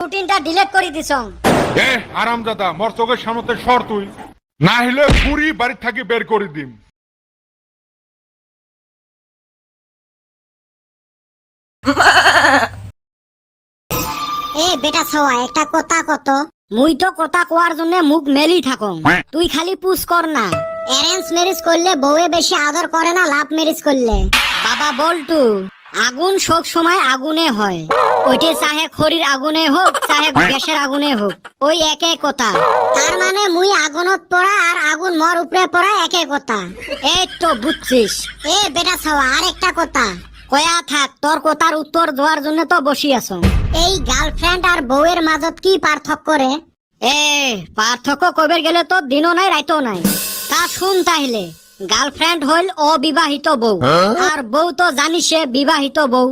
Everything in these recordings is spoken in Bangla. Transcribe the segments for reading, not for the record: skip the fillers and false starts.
রুটিনটা ডিলিট করে দিছং। এ আরামজাদা, মোর চোখের সামনে সর তুই, না হলে পুরি বাড়ি থাকি বের করে দিম। এ বেটা ছওয়া একটা কথা কত। মুই তো কথা কোয়ার জন্য মুখ মেলি থাকং, তুই খালি পুশ কর না। অ্যারেঞ্জ ম্যারেজ করলে বউয়ে বেশি আদর করে না লাভ ম্যারেজ করলে? বাবা বলটু, আগুন সব সময় আগুনে হয়, ওইটা চাহে খড়ির আগুনে হোক চাহে গ্যাসের আগুনে হোক, ওই একই কথা। তার মানে মুই আগুনত পড়া আর আগুন মর উপরে পড়া একই কথা। এই তো বুঝছিস। এ বেটা ছওয়া আর একটা কথা কয়া থাক, তোর কথার উত্তর দেওয়ার জন্য তো বসি আছো। এই গার্লফ্রেন্ড আর বউয়ের মাজত কি পার্থক্য রে? এ পার্থক্য কবের গেলে তো দিনও নাই রাইতও নাই। তা শুন তাহলে, গার্লফ্রেন্ড হইল অবিবাহিত বউ, আর বউ তো জানিসে বিবাহিত বউ।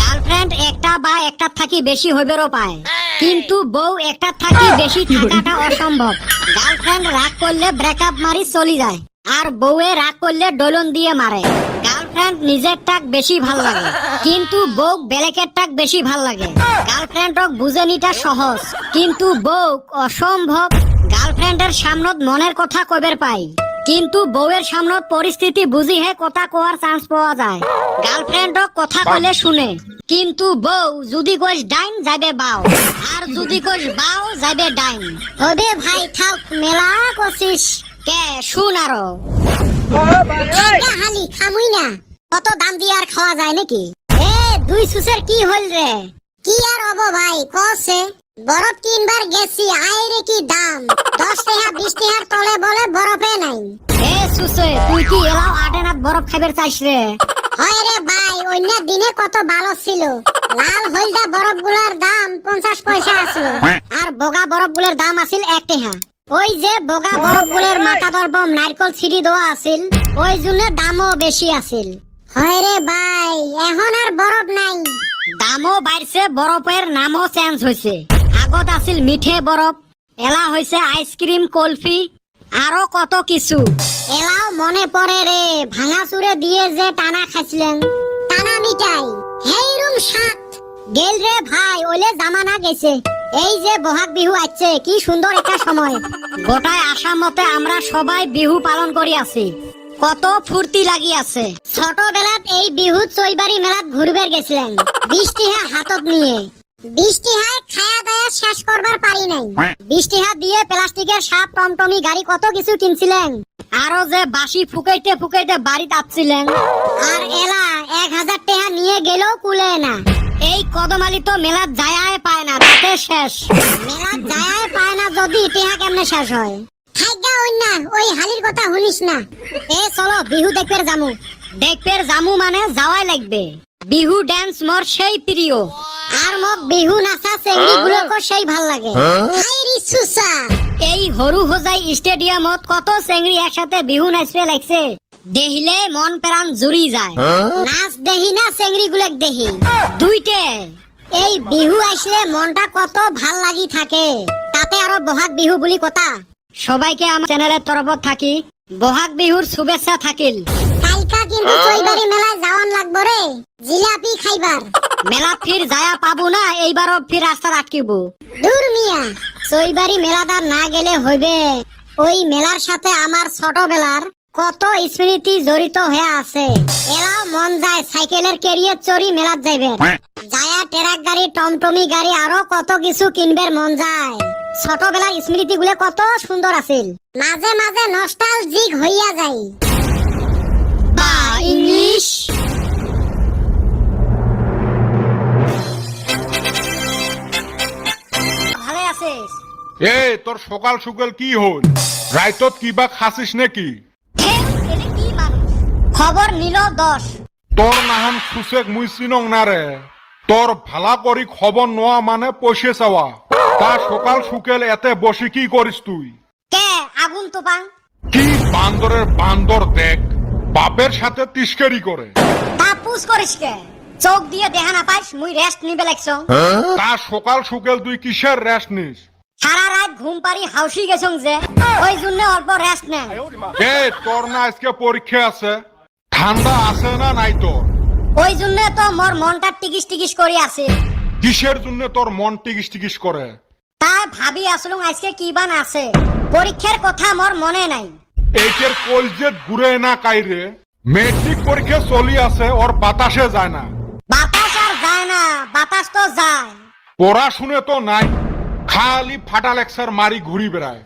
গার্লফ্রেন্ড একটা বা একটা থাকি বেশি হইবেরও পায়, কিন্তু বউ একটা থাকি বেশি থাকাটা অসম্ভব। গার্লফ্রেন্ড রাগ করলে ব্রেকআপ মারি চলি যায়, আর বউয়ে রাগ করলে ডলন দিয়ে মারে। গার্লফ্রেন্ড নিজের টাক বেশি ভাল লাগে, কিন্তু বউ বেলেকের টাক বেশি ভাল লাগে। গার্লফ্রেন্ডক বুঝে নিটা সহজ, কিন্তু বউ অসম্ভব। গার্লফ্রেন্ডের সামনত মনের কথা কবের পাই, কিন্তু বউয়ের সামনত পরিস্থিতি বুঝি হে কথা কোয়ার চান্স পাওয়া যায়। গার্লফ্রেন্ডক কথা কইলে শুনে, কিন্তু বউ যদি কইস ডাইন যাবে বাও, আর যদি কইস বাও যাবে ডাইন। ওবে ভাই থাক, মেলা কছিস কে, শুন আরো। হালি খামুই না, কত দাম দিয়ে আর খাওয়া যায় নাকি? এ দুই সুসের কি হল রে? কি আর হবো ভাই কসে, বরফ কিনবার গেছি, আইরে কি দাম, 10 টাকা 20 টাকার তলে বলে বরফে নাই। এ সুসে, তুই কি এলাও আটেনাত বরফ খাইবার চাইছ রে? হয় রে ভাই, অন্য দিনে কত ভালো ছিল। লাল হলদা বরফ গুলার দাম 50 পয়সা আছিল, আর বগা বরফ গুলার দাম আছিল 1 টাকা। ওই যে বগা বরফ গুলের মাথা বরফ নারকল ছিড়ি দেওয়া আছিল, ওই জন্য দামও বেশি আছিল। হয় রে ভাই, এখন আর বরফ নাই, দামও বাড়ছে, বরফের নামও চেঞ্জ হয়েছে। আগত আছিল মিঠে বরফ, এলা হয়েছে আইসক্রিম কুলফি, আরো কত কিছু। এলাও মনে পড়ে রে, ভাঙাচুরে দিয়ে যে টানা খাইছিলেন, টানা মিঠাই, হেইরুম সাত গেল রে ভাই, ওলে জামানা গেছে। এই যে বহাগ বিহু আসছে, কি সুন্দর একটা সময়। গোটায় আসাম মতে আমরা সবাই বিহু পালন করি আছি, কত ফুর্তি লাগি আছে। ছোটবেলাত এই বিহুত চৈবাড়ি মেলাত ঘুরবে গেছিলেন 20 টাকা হাতত নিয়ে। 20 টাকায় খায়া দায়া শেষ করবার পারি নাই। 20 টাকা দিয়ে প্লাস্টিকের সাপ টমটমি গাড়ি কত কিছু কিনছিলেন, আরো যে বাসি ফুকাইতে ফুকাইতে বাড়িতে আসছিলেন। আর এলা 1000 টাকা নিয়ে গেলেও কুলে না। এই কদমালি তো মেলাত যায়ায় পায় না, তাতে শেষ। মেলাত যায়ায় পায় না যদি টাকা কেমনে শেষ হয়? খাইগা ওই না, ওই হালির কথা শুনিস না। এ চলো বিহু দেখপের জামু। দেখপের জামু মানে যাওয়াই লাগবে। বিহু ড্যান্স মোর সেই প্রিয়, আর মোক বিহু নাচা চেংড়ি গুলোকে সেই ভাল লাগে। হাইরি সুসা, এই হরু হোজাই স্টেডিয়ামত কত চেংড়ি একসাথে বিহু নাচবে লাগছে, দেখিলে মন প্রাণ জুড়ি যায়। নাচ দেখি না চেংড়ি গুলেক দেখি দুইটে। এই বিহু আসলে মনটা কত ভাল লাগি থাকে, তাতে আরো বহাগ বিহু বুলি কথা। সবাইকে আমার চ্যানেলের তরফত থাকি বহাগ বিহুর শুভেচ্ছা থাকিল। কালকা কিন্তু চৈবাড়ি মেলায় যাওয়ান লাগবো রে, জিলাপি খাইবার। মেলা ফির যায়া পাবো না, এইবারও ফির রাস্তা আটকিব। দূর মিয়া, চৈবাড়ি মেলাদার না গেলে হইবে। ওই মেলার সাথে আমার ছোটবেলার কত স্মৃতি জড়িত হয়ে আছে। এরাও মন যায় সাইকেলের কেরিয়ার চড়ি মেলাত যাইবে, যায়া ট্রাক গাড়ি টমটমি গাড়ি আরো কত কিছু কিনবার মন যায়। ছোটবেলার স্মৃতি গুলো কত সুন্দর আছিল, মাঝে মাঝে নস্টালজিক হইয়া যায়। বা ইংলিশ ভালো আছিস? এ তোর সকাল সকাল কি হল, রাইতত কিবা খাসিস নাকি? খবর নিল 10। তোর নাহান সুসেক মুই চিনং না রে, তোর ভালা করি খবর নোয়া মানে পয়সে চাওয়া। তা সকাল সুকেল এতে বসে কি করিস তুই? কে আগুন তো পাং? কি বান্দরের বান্দর দেখ, বাপের সাথে তিস্কেরি করে। তা পুষ করিস কে? চোখ দিয়ে দেখা না পাইস মুই রেস্ট নিবে লাগছ? তা সকাল সুকেল তুই কিসের রেস্ট নিস? সারা রাত ঘুম পারি হাউসি গেছং যে, ওই জন্য অল্প রেস্ট নেন। এ তোর না আজকে পরীক্ষা আছে, ঠান্ডা আছে না নাই তোর? ওই জন্য তো মোর মনটা টিকিস টিকিস করি আছে। কিসের জন্য তোর মন টিকিস টিকিস করে? তাই ভাবি আসলুম আজকে কি বান আছে, পরীক্ষার কথা মোর মনে নাই। এইটের কলজেট ঘুরে না কাইরে, মেট্রিক পরীক্ষা চলি আছে, ওর বাতাসে যায় না। বাতাস আর যায় না, বাতাস তো যায়। পড়াশুনে তো নাই, খালি ফাটা লেকচার মারি ঘুরি বেড়ায়।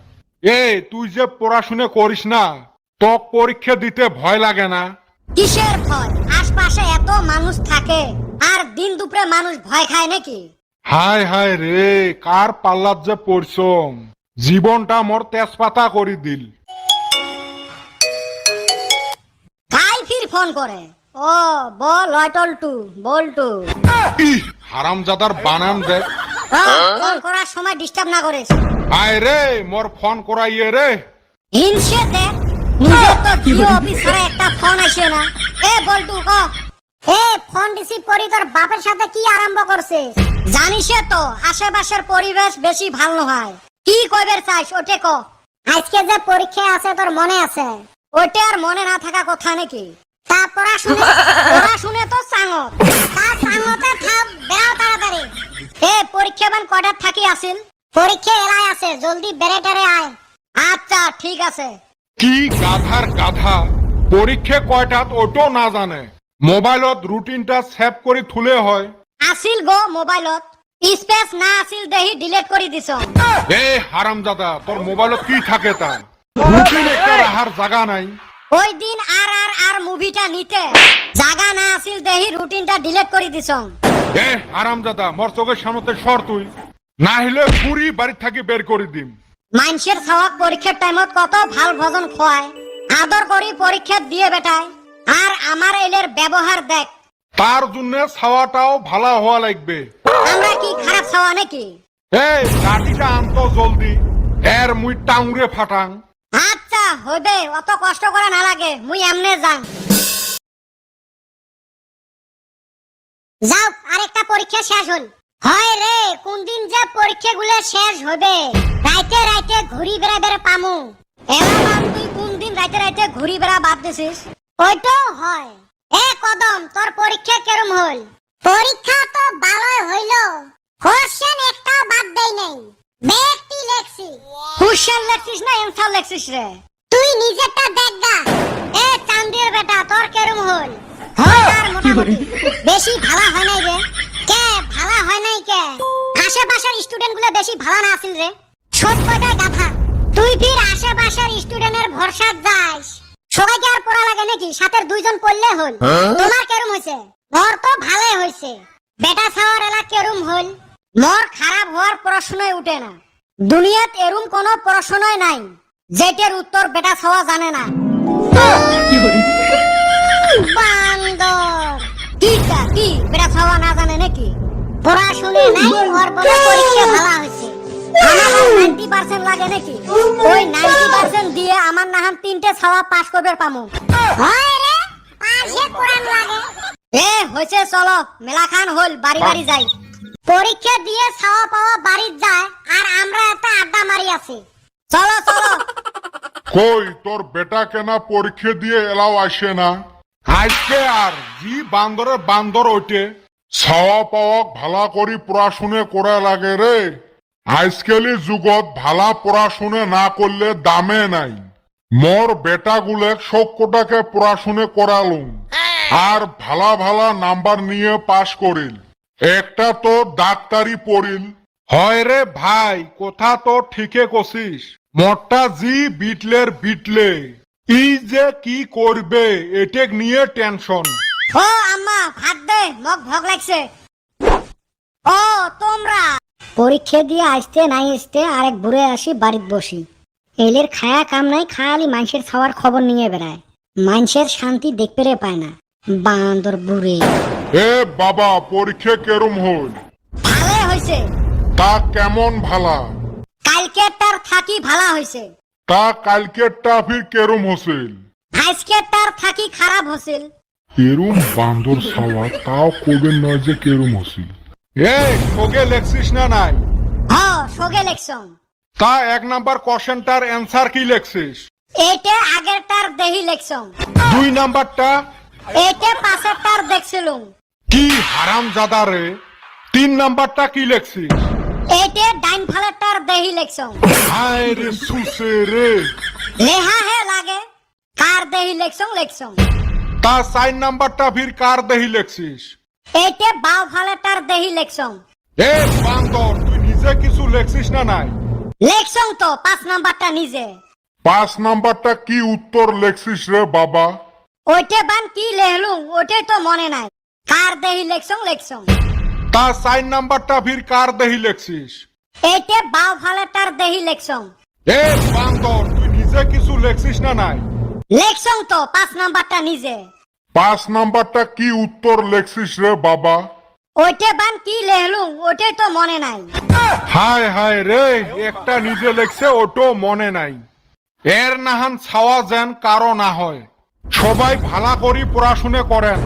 তুই যে পড়াশুনে করিস না, তোক পরীক্ষা দিতে ভয় লাগে না? কিসের ভয়? আশপাশে এত মানুষ থাকে, আর দিন দুপুরে মানুষ ভয় খায় নাকি? হায় হায় রে, কার পাল্লাত যে পড়ছম, জীবনটা মোর তেজপাতা করি দিল। কাই ফির ফোন করে? ও বল টু বলটু। ইহ, হারামজাদার বানান দেখ। ফোন করার সময় ডিস্টার্ব না করিস। হায় রে, মোর ফোন করাইয়ে রে। হিংসে দেখ, নিজের তো জিও অফিসারে একটা ফোন আসে না। বলটু ক। ফোন রিসিভ করি, তোর বাপের সাথে কি আরম্ভ করছিস? জানিস তো আশেপাশের পরিবেশ বেশি ভালো হয়। কি কইবার চাইস ওটে ক। আজকে যে পরীক্ষা আছে তোর মনে আছে? ওটা আর মনে না থাকা কথা নাকি? তা পড়াশুনে তো চাঙত, তা চাঙতে থাক, বেরাও তাড়াতাড়ি। পরীক্ষা বান কয়টার থাকি আসিল? পরীক্ষা এলাই আছে, জলদি বেরেটারে আয়। আচ্ছা ঠিক আছে। কি গাধার গাধা, পরীক্ষা কয়টাত ওটো না জানে। মোবাইলত রুটিনটা সেভ করে থুলে হয়। আসিল গো মোবাইলত, স্পেস না আসিল দেহি ডিলিট করে দিছ। হারামজাদা, তোর মোবাইলত কি থাকে তা? রুটিন একটা রাহার জায়গা নাই। ওই দিন আর মুভিটা নিতে জায়গা না আসিল দেহি রুটিনটা ডিলিট করে দিছ। হারামজাদা, মোর চোখের সামনে সর তুই, না হলে পুরি বাড়ি থাকি বের করে দিম। মানুষের খাওয়া পরীক্ষার টাইমত কত ভাল ভোজন খোয়ায়, আদর করি পরীক্ষা দিয়ে বেটায়। আর আমার এলের ব্যবহার দেখ। তার জন্য ছাওয়াটাও ভালো হওয়া লাগবে। আমরা কি খারাপ ছাওয়া নাকি? লাঠিটা আনতো জলদি, এর মুই টাউরে ফাটাং। আচ্ছা হইবে, অত কষ্ট করা না লাগে, মুই এমনে যাং। যাও, আরেকটা পরীক্ষা শেষ হল। হয় রে, কোন দিন যে পরীক্ষাগুলো শেষ হবে। রাইতে রাইতে ঘুরি বেড়াবে পামু। এলাম তুই কোন দিন রাইতে রাইতে ঘুরি বেড়া বাদ দিছিস? ওইটাও হয়। কদম, তোর পরীক্ষা কেরম হল? পরীক্ষা তো ভালোই হইল, কোশ্চেন একটা বাদ দেই নাই। বেশি লেখছি। কোশ্চেন লেখছিস না অ্যানসার লেখছিস রে? তুই নিজেরটা দেখ গা। চান্দির বেটা, তোর কেরম হল? আর মোটামুটি, বেশি ভালো হয় নাই রে। কে ভালো হয় নাই কে? আশেপাশের স্টুডেন্ট গুলো বেশি ভালো না আছিল রে। ছোট কয়টা গাধা, তুই ফির আশেপাশের স্টুডেন্টের ভরসা যাস। সবাইকে আর পড়া লাগে নাকি? সাথের দুইজন পড়লে হল। তোমার কেরম হয়েছে? মোর তো ভালোই হয়েছে। বেটা ছাওয়ার এলা কেরম হল? মোর খারাপ হওয়ার প্রশ্নই উঠে না। দুনিয়াত এরম কোনো প্রশ্নই নাই যেটার উত্তর বেটা ছাওয়া জানে না। বান্দর কি বেটা ছাওয়া না জানে নাকি? পড়াশুনে নাই, ওর বলে পরীক্ষা ভালো হয়েছে। আমার 90% লাগে নাকি? ওই 90% দিয়ে আমার নাহান 3টে ছাওয়া পাস করবে পামু। হয় রে, পাশে কোরআন লাগে। হইছে, চলো মেলাখান হল, বাড়ি বাড়ি যাই। পরীক্ষা দিয়ে ছাওয়া পাওয়া বাড়ি যায়, আর আমরা একটা আড্ডা মারি আছি। চলো চলো। কই তোর বেটা কেনা পরীক্ষা দিয়ে এলাও আসে না? আজকে আর জি বান্দরের বান্দর ওইটে, ছাওয়া পাওয়া ভালা করি পড়াশুনে করা লাগে রে। আজকালি যুগত ভালা পড়াশুনে না করলে দামে নাই। মোর বেটা গুলে সবকটাকে পড়াশুনে করালুম, আর ভালা ভালা নাম্বার নিয়ে পাশ করিল। একটা তো ডাক্তারি পড়িল। হয় রে ভাই, কথা তো ঠিকে কছিস। মোরটা জি বিটলে ই যে কি করবে এটেক নিয়ে টেনশন। ও আম্মা, ভাত দে, মগ ভোগ লাগছে। ও তোমরা পরীক্ষা দিয়ে আসতে নাই আসতে আরেক ঘুরে আসি বাড়িত বসি। এলের খায়া কাম নাই, খালি মানুষের খাওয়ার খবর নিয়ে বেড়ায়। মানুষের শান্তি দেখতে রে পায় না, বান্দর বুড়ে। বাবা, পরীক্ষা কেরম হল? ভালো হয়েছে। তা কেমন ভালা? কালকেরটার থাকি ভালো হয়েছে। তা কালকেরটা ফির কেরম হসিল? আজকেরটার থাকি খারাপ হসিল। কেরম বান্দর ছাওয়া, তাও কবেন নয় যে কেরম হসিল। সোগে লেখছিস না নাই? সোগে লেখছম। তা 1 নাম্বার কোশ্চেনটার অ্যানসার কি লেখছিস? এইটা আগেরটার দেহি লেখছম। 2 নাম্বারটা? এইটা পাশেরটার দেখছিলুম। কি হারামজাদা রে, 3 নাম্বারটা কি লেখছিস? এইটে ডাইন ফালেরটার দেহি লেখছং। হায় রে সুসে রে। লেহা হে লাগে কার দেহি লেখছং। তা 4 নাম্বারটা ফির কার দেহি লেখছিস? এইটে বাও ফালেরটার দেহি লেখছং। এ বান্দর, তুই নিজে কিছু লেখছিস না নাই? লেখছং তো 5 নাম্বারটা নিজে। 5 নাম্বারটা কি উত্তর লেখছিস রে বাবা? ওইটে বান কি লেখলুম ওইটাই তো মনে নাই। কার দেহি লেখছং। তা 4 নাম্বারটা ফির কার দেহি লেখছিস? এইটে বাও ফালেরটার দেহি লেখছং। এ বান্দর, তুই নিজে কিছু লেখছিস না নাই? লেখছং তো 5 নাম্বারটা নিজে। 5 নাম্বারটা কি উত্তর লেখছিস রে বাবা? ওইটে বান কি লেখলুম ওইটাই তো মনে নাই। হায় হায় রে, একটা নিজে লেখছে ওটো মনে নাই। এর নাহান ছাওয়া যেন কারো না হয়। সবাই ভালা করি পড়াশুনে করেন।